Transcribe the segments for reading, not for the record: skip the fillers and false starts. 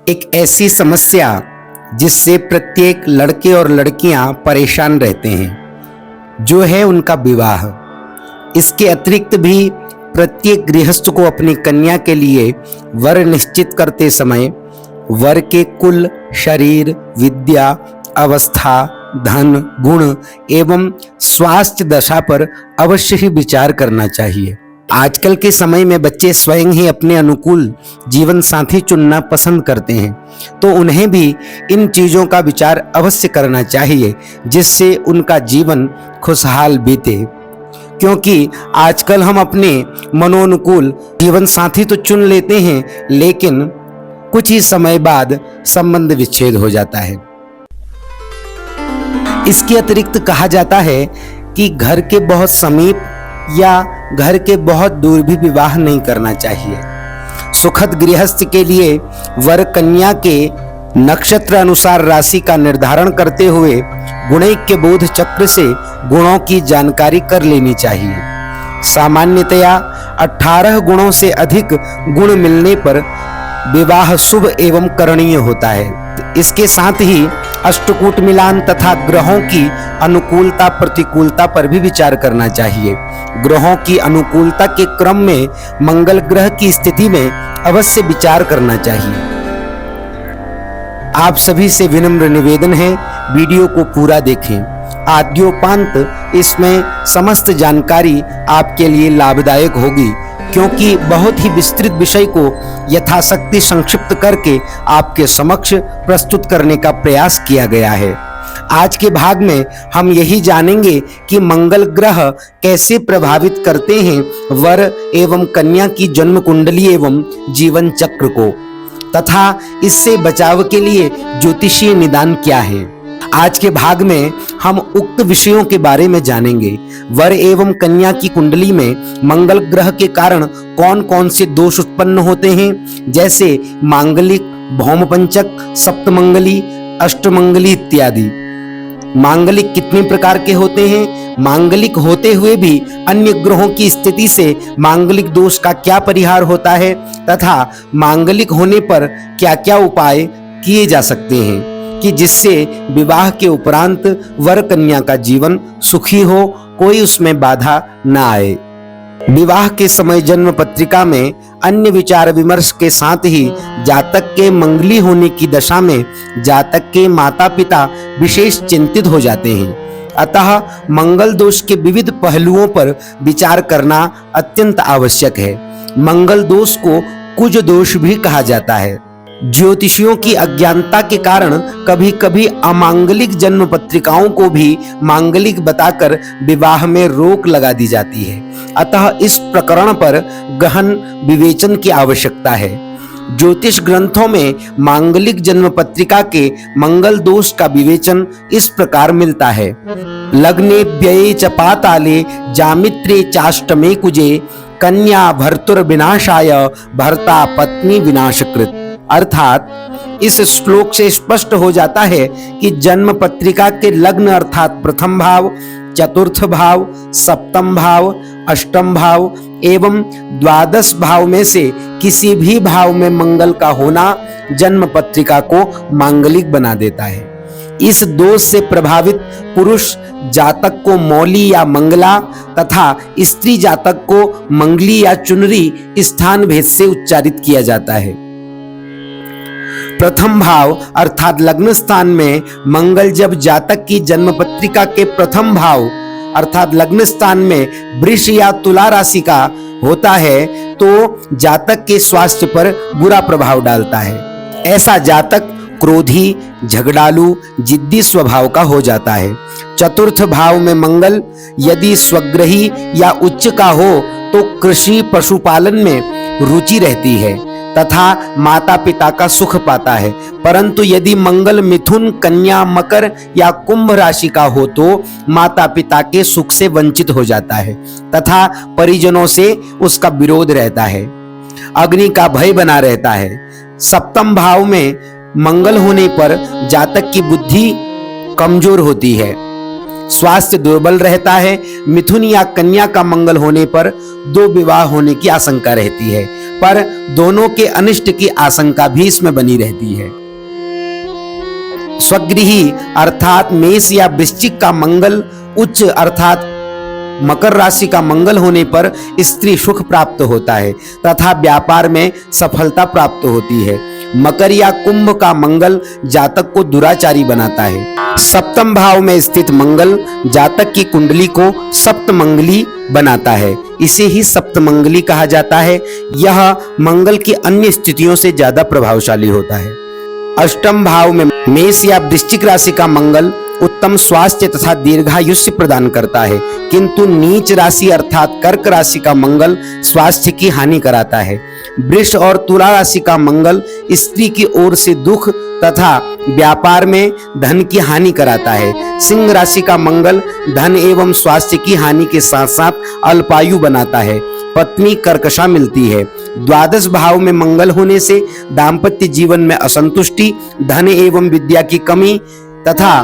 एक ऐसी समस्या जिससे प्रत्येक लड़के और लड़कियां परेशान रहते हैं, जो है उनका विवाह। इसके अतिरिक्त भी प्रत्येक गृहस्थ को अपनी कन्या के लिए वर निश्चित करते समय वर के कुल, शरीर, विद्या, अवस्था, धन, गुण एवं स्वास्थ्य दशा पर अवश्य ही विचार करना चाहिए। आजकल के समय में बच्चे स्वयं ही अपने अनुकूल जीवन साथी चुनना पसंद करते हैं, तो उन्हें भी इन चीजों का विचार अवश्य करना चाहिए, जिससे उनका जीवन खुशहाल बीते। क्योंकि आजकल हम अपने मनोनुकूल जीवन साथी तो चुन लेते हैं, लेकिन कुछ ही समय बाद संबंध विच्छेद हो जाता है। इसके अतिरिक्त कहा जाता है कि घर के बहुत समीप या घर के बहुत दूर भी विवाह नहीं करना चाहिए। सुखद गृहस्थ के लिए वर कन्या के नक्षत्र अनुसार राशि का निर्धारण करते हुए गुणैक्य बोध चक्र से गुणों की जानकारी कर लेनी चाहिए। सामान्यतया 18 गुणों से अधिक गुण मिलने पर विवाह शुभ एवं करणीय होता है। इसके साथ ही अष्टकूट मिलान तथा ग्रहों की अनुकूलता प्रतिकूलता पर भी विचार करना चाहिए। ग्रहों की अनुकूलता के क्रम में मंगल ग्रह की स्थिति में अवश्य विचार करना चाहिए। आप सभी से विनम्र निवेदन है, वीडियो को पूरा देखें। आद्योपांत इसमें समस्त जानकारी आपके लिए लाभदायक होगी, क्योंकि बहुत ही विस्तृत विषय को यथाशक्ति संक्षिप्त करके आपके समक्ष प्रस्तुत करने का प्रयास किया गया है। आज के भाग में हम यही जानेंगे कि मंगल ग्रह कैसे प्रभावित करते हैं वर एवं कन्या की जन्म कुंडली एवं जीवन चक्र को, तथा इससे बचाव के लिए ज्योतिषीय निदान क्या है। आज के भाग में हम उक्त विषयों के बारे में जानेंगे। वर एवं कन्या की कुंडली में मंगल ग्रह के कारण कौन कौन से दोष उत्पन्न होते हैं, जैसे मांगलिक, भौमपंचक, सप्तमंगली, अष्टमंगली इत्यादि। मांगलिक कितने प्रकार के होते हैं, मांगलिक होते हुए भी अन्य ग्रहों की स्थिति से मांगलिक दोष का क्या परिहार होता है, तथा मांगलिक होने पर क्या क्या उपाय किए जा सकते हैं कि जिससे विवाह के उपरांत वर कन्या का जीवन सुखी हो, कोई उसमें बाधा न आए। विवाह के समय जन्म पत्रिका में अन्य विचार विमर्श के साथ ही जातक के मंगली होने की दशा में जातक के माता पिता विशेष चिंतित हो जाते हैं। अतः मंगल दोष के विविध पहलुओं पर विचार करना अत्यंत आवश्यक है। मंगल दोष को कुज दोष भी कहा जाता है। ज्योतिषियों की अज्ञानता के कारण कभी कभी अमांगलिक जन्म पत्रिकाओं को भी मांगलिक बताकर विवाह में रोक लगा दी जाती है। अतः इस प्रकरण पर गहन विवेचन की आवश्यकता है। ज्योतिष ग्रंथों में मांगलिक जन्म पत्रिका के मंगल दोष का विवेचन इस प्रकार मिलता है। लग्ने व्यये च पाताले जामित्रे चाष्टमे कुजे कन्या भर्तुर विनाशाय भर्ता पत्नी विनाशकृत। अर्थात इस श्लोक से स्पष्ट हो जाता है कि जन्म पत्रिका के लग्न अर्थात प्रथम भाव, चतुर्थ भाव, सप्तम भाव, अष्टम भाव एवं द्वादश भाव में से किसी भी भाव में मंगल का होना जन्म पत्रिका को मांगलिक बना देता है। इस दोष से प्रभावित पुरुष जातक को मौली या मंगला तथा स्त्री जातक को मंगली या चुनरी स्थान भेद से उच्चारित किया जाता है। प्रथम भाव अर्थात लग्न स्थान में मंगल जब जातक की जन्म पत्रिका के प्रथम भाव अर्थात लग्न स्थान में वृष या तुला राशि का होता है, तो जातक के स्वास्थ्य पर बुरा प्रभाव डालता है। ऐसा जातक क्रोधी, झगड़ालू, जिद्दी स्वभाव का हो जाता है। चतुर्थ भाव में मंगल यदि स्वग्रही या उच्च का हो तो कृषि पशुपालन में रुचि रहती है तथा माता पिता का सुख पाता है। परंतु यदि मंगल मिथुन, कन्या, मकर या कुंभ राशि का हो तो माता पिता के सुख से वंचित हो जाता है तथा परिजनों से उसका विरोध रहता है, अग्नि का भय बना रहता है। सप्तम भाव में मंगल होने पर जातक की बुद्धि कमजोर होती है, स्वास्थ्य दुर्बल रहता है। मिथुन या कन्या का मंगल होने पर दो विवाह होने की आशंका रहती है। पर दोनों के अनिष्ट की आशंका भी इसमें बनी रहती है। स्वगृही अर्थात मेष या वृश्चिक का मंगल उच्च अर्थात मकर राशि का मंगल होने पर स्त्री सुख प्राप्त होता है तथा व्यापार में सफलता प्राप्त होती है। मकर या कुंभ का मंगल जातक को दुराचारी बनाता है। सप्तम भाव में स्थित मंगल जातक की कुंडली को सप्तमंगली बनाता है, इसे ही सप्तमंगली कहा जाता है। यह मंगल की अन्य स्थितियों से ज्यादा प्रभावशाली होता है। अष्टम भाव में मेष या वृश्चिक राशि का मंगल उत्तम स्वास्थ्य तथा दीर्घायुष्य प्रदान करता है, किंतु नीच राशि अर्थात कर्क राशि का मंगल स्वास्थ्य की हानि कराता है। वृष और तुला राशि का मंगल स्त्री की ओर से दुख तथा व्यापार में धन की हानि कराता है। सिंह राशि का मंगल धन एवं स्वास्थ्य की हानि के साथ साथ अल्पायु बनाता है, पत्नी कर्कशा मिलती है। द्वादश भाव में मंगल होने से दाम्पत्य जीवन में असंतुष्टि, धन एवं विद्या की कमी तथा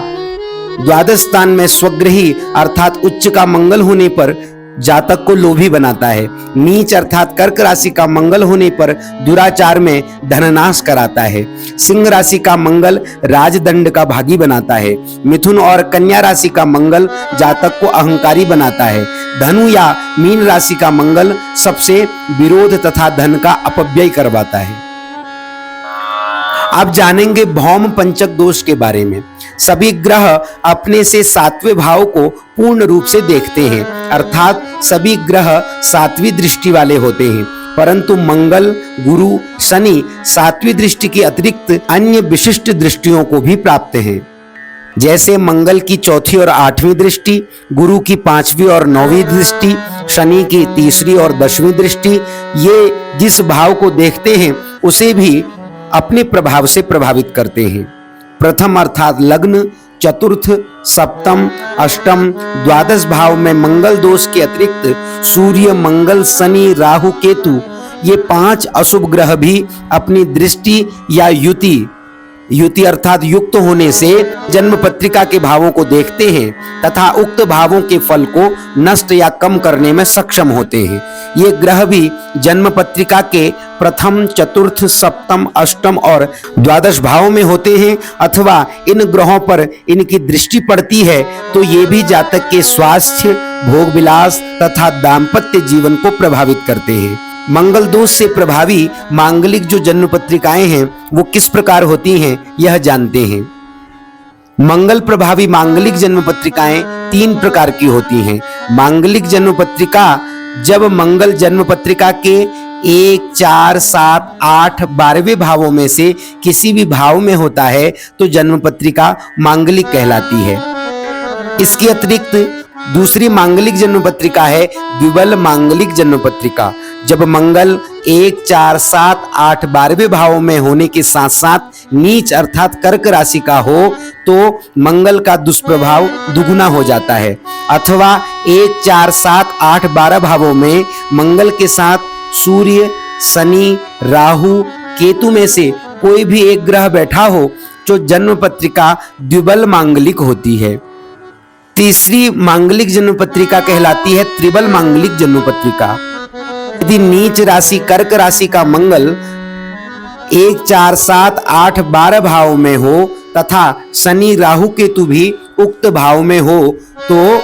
द्वादश स्थान में स्वगृही अर्थात उच्च का मंगल होने पर जातक को लोभी बनाता है। नीच अर्थात कर्क राशि का मंगल होने पर दुराचार में धननाश कराता है। सिंह राशि का मंगल राजदंड का भागी बनाता है। मिथुन और कन्या राशि का मंगल जातक को अहंकारी बनाता है। धनु या मीन राशि का मंगल सबसे विरोध तथा धन का अपव्यय करवाता है। अब जानेंगे भौम पंचक दोष के बारे में। सभी ग्रह अपने से सातवें भाव को पूर्ण रूप से देखते हैं, अर्थात सभी ग्रह सातवीं दृष्टि वाले होते हैं, परंतु मंगल, गुरु, शनि सातवीं दृष्टि की अतिरिक्त अन्य विशिष्ट दृष्टियों को भी प्राप्त हैं। जैसे मंगल की चौथी और आठवीं दृष्टि, गुरु की पांचवी और नौवीं दृष्टि, शनि की तीसरी और 10वीं दृष्टि, ये जिस भाव को देखते हैं उसे भी अपने प्रभाव से प्रभावित करते हैं। प्रथम अर्थात लग्न, चतुर्थ, सप्तम, अष्टम, द्वादश भाव में मंगल दोष के अतिरिक्त सूर्य, मंगल, शनि, राहु, केतु ये 5 अशुभ ग्रह भी अपनी दृष्टि या युति अर्थात युक्त होने से जन्म पत्रिका के भावों को देखते हैं तथा उक्त भावों के फल को नष्ट या कम करने में सक्षम होते हैं। ये ग्रह भी जन्म पत्रिका के प्रथम, चतुर्थ, सप्तम, अष्टम और द्वादश भाव में होते हैं अथवा इन ग्रहों पर इनकी दृष्टि पड़ती है तो ये भी जातक के स्वास्थ्य, भोग विलास तथा दाम्पत्य जीवन को प्रभावित करते हैं। मंगल दोष से प्रभावी मांगलिक जो जन्म पत्रिकाएं हैं वो किस प्रकार होती हैं यह जानते हैं। मंगल प्रभावी मांगलिक जन्म पत्रिकाएं 3 प्रकार की होती हैं। मांगलिक जन्म पत्रिका जब मंगल जन्म पत्रिका के 1, 4, 7, 8, 12वें भावों में से किसी भी भाव में होता है तो जन्म पत्रिका मांगलिक कहलाती है। इसके अतिरिक्त दूसरी मांगलिक जन्म पत्रिका है द्विबल मांगलिक जन्म पत्रिका। जब मंगल 1, 4, 7, 8, 12वें भाव में होने के साथ साथ नीच अर्थात कर्क राशि का हो तो मंगल का दुष्प्रभाव दुगुना हो जाता है। अथवा 1, 4, 7, 8, 12 भावों में मंगल के साथ सूर्य, शनि, राहु, केतु में से कोई भी एक ग्रह बैठा हो तो जन्म पत्रिका द्विबल मांगलिक होती है। तीसरी मांगलिक जन्म पत्रिका कहलाती है त्रिबल मांगलिक जन्म पत्रिका। यदि नीच राशि कर्क राशि का मंगल 1, 4, 7, 8, 12 भाव में हो तथा शनि, राहु, केतु भी उक्त भाव में हो तो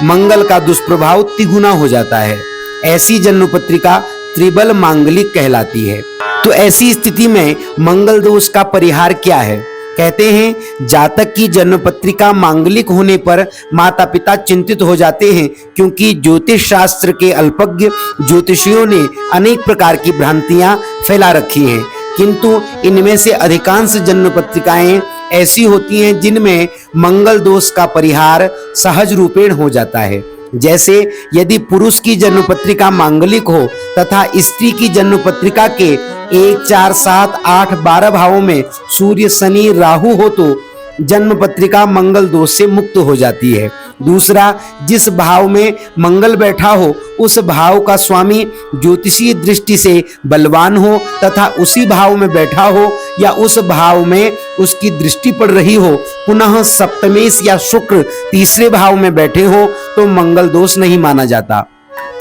मंगल का दुष्प्रभाव तिगुना हो जाता है। ऐसी जन्म पत्रिका त्रिबल मांगलिक कहलाती है। तो ऐसी स्थिति में मंगल दोष का परिहार क्या है? कहते हैं जातक की जन्म पत्रिका मांगलिक होने पर माता पिता चिंतित हो जाते हैं, क्योंकि ज्योतिष शास्त्र के अल्पज्ञ ज्योतिषियों ने अनेक प्रकार की भ्रांतियां फैला रखी हैं, किंतु इनमें से अधिकांश जन्म पत्रिकाएं ऐसी होती हैं जिनमें मंगल दोष का परिहार सहज रूपेण हो जाता है। जैसे यदि पुरुष की जन्म पत्रिका मांगलिक हो तथा स्त्री की जन्म पत्रिका के 1, 4, 7, 8, 12 भावों में सूर्य, शनि, राहु हो तो जन्म पत्रिका मंगल दोष से मुक्त हो जाती है। दूसरा, जिस भाव में मंगल बैठा हो उस भाव का स्वामी ज्योतिषीय दृष्टि से बलवान हो तथा उसी भाव में बैठा हो या उस भाव में उसकी दृष्टि पड़ रही हो, पुनः सप्तमेश या शुक्र तीसरे भाव में बैठे हो तो मंगल दोष नहीं माना जाता।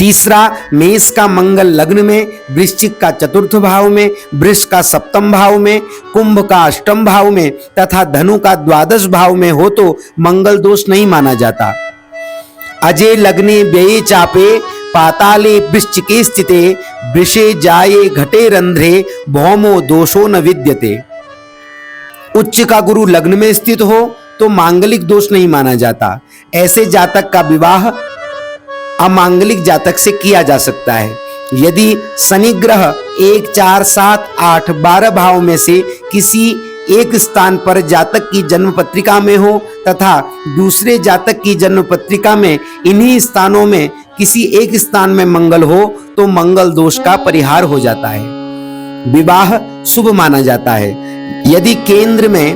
तीसरा, मेष का मंगल लग्न में, वृश्चिक का चतुर्थ भाव में, वृष का सप्तम भाव में, कुंभ का अष्टम भाव में तथा धनु का द्वादश भाव में हो तो मंगल दोष नहीं माना जाता। अजे लग्ने व्यये चापे पाताले वृश्चिके स्थिते वृषे जाये घटे रंध्रे भौमो दोषो न विद्यते। उच्च का गुरु लग्न में स्थित हो तो मांगलिक दोष नहीं माना जाता। ऐसे जातक का विवाह अमांगलिक जातक से किया जा सकता है। यदि शनि ग्रह 1, 4, 7, 8, 12 भाव में से किसी एक स्थान पर जातक की जन्म पत्रिका में हो तथा दूसरे जातक की जन्म पत्रिका में इन्हीं स्थानों में किसी एक स्थान में मंगल हो तो मंगल दोष का परिहार हो जाता है, विवाह शुभ माना जाता है। यदि केंद्र में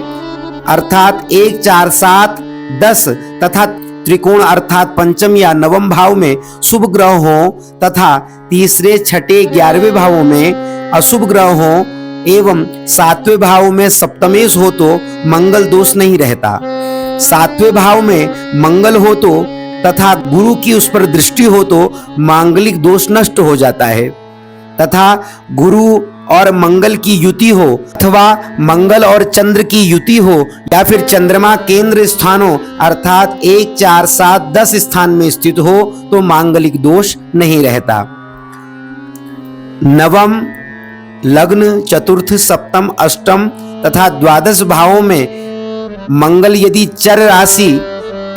अर्थात 1, 4, 7, 10 तथा त्रिकोण अर्थात पंचम या नवम भाव में शुभ ग्रह हो तथा तीसरे, छठे, 11वें भावों में अशुभ ग्रह हो एवं 7वें भाव में सप्तमेश हो तो मंगल दोष नहीं रहता। 7वें भाव में मंगल हो तो तथा गुरु की उस पर दृष्टि हो तो मांगलिक दोष नष्ट हो जाता है तथा गुरु और मंगल की युति हो अथवा मंगल और चंद्र की युति हो या फिर चंद्रमा केंद्र स्थानों अर्थात 1, 4, 7, 10 स्थान में स्थित हो तो मांगलिक दोष नहीं रहता। नवम लग्न, चतुर्थ, सप्तम, अष्टम तथा द्वादश भावों में मंगल यदि चर राशि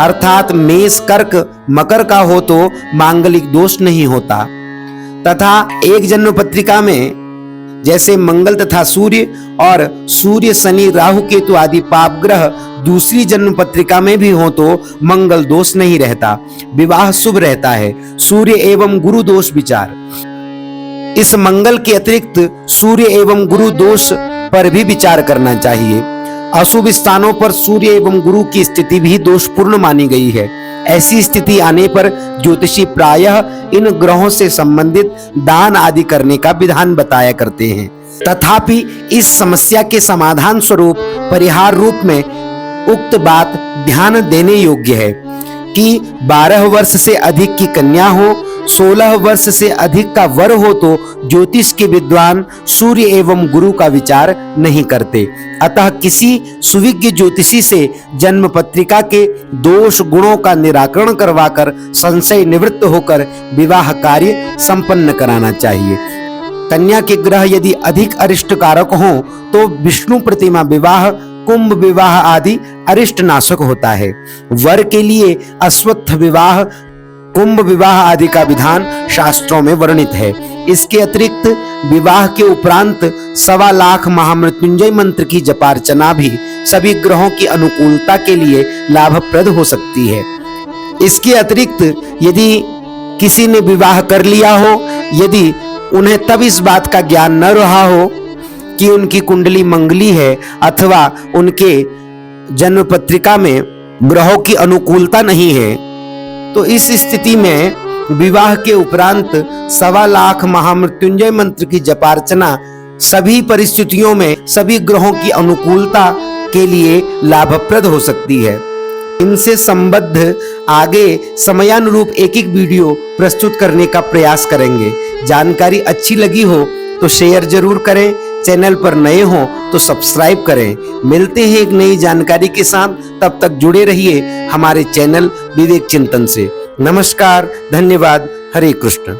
अर्थात मेष, कर्क, मकर का हो तो मांगलिक दोष नहीं होता तथा एक जन्म पत्रिका में जैसे मंगल तथा सूर्य और सूर्य, शनि, राहु, केतु आदि पाप ग्रह दूसरी जन्म पत्रिका में भी हो तो मंगल दोष नहीं रहता, विवाह शुभ रहता है। सूर्य एवं गुरु दोष विचार। इस मंगल के अतिरिक्त सूर्य एवं गुरु दोष पर भी विचार करना चाहिए। अशुभ स्थानों पर सूर्य एवं गुरु की स्थिति भी दोषपूर्ण मानी गई है। ऐसी स्थिति आने पर ज्योतिषी प्रायः इन ग्रहों से संबंधित दान आदि करने का विधान बताया करते हैं। तथापि इस समस्या के समाधान स्वरूप परिहार रूप में उक्त बात ध्यान देने योग्य है कि 12 वर्ष से अधिक की कन्या हो, 16 वर्ष से अधिक का वर हो तो ज्योतिष के विद्वान सूर्य एवं गुरु का विचार नहीं करते। अतः किसी सुविज्ञ ज्योतिषी से जन्म पत्रिका के दोष गुणों का निराकरण करवाकर संशय निवृत्त होकर विवाह कार्य संपन्न कराना चाहिए। कन्या के ग्रह यदि अधिक अरिष्ट कारक हो तो विष्णु प्रतिमा विवाह, कुंभ विवाह आदि अरिष्ट नाशक होता है। वर के लिए अश्वत्थ विवाह, कुंभ विवाह आदि का विधान शास्त्रों में वर्णित है। इसके अतिरिक्त विवाह के उपरांत 1.25 लाख महामृत्युंजय मंत्र की जपार्चना भी सभी ग्रहों की अनुकूलता के लिए लाभप्रद हो सकती है। इसके अतिरिक्त यदि किसी ने विवाह कर लिया हो, यदि उन्हें तब इस बात का ज्ञान न रहा हो कि उनकी कुंडली मंगली है अथवा उनके जन्म पत्रिका में ग्रहों की अनुकूलता नहीं है, तो इस स्थिति में विवाह के उपरांत 1.25 लाख महामृत्युंजय मंत्र की जपार्चना सभी परिस्थितियों में सभी ग्रहों की अनुकूलता के लिए लाभप्रद हो सकती है। इनसे संबद्ध आगे समयानुरूप एक एक वीडियो प्रस्तुत करने का प्रयास करेंगे। जानकारी अच्छी लगी हो तो शेयर जरूर करें, चैनल पर नए हो तो सब्सक्राइब करें। मिलते हैं एक नई जानकारी के साथ, तब तक जुड़े रहिए हमारे चैनल विवेक चिंतन से। नमस्कार, धन्यवाद, हरे कृष्ण।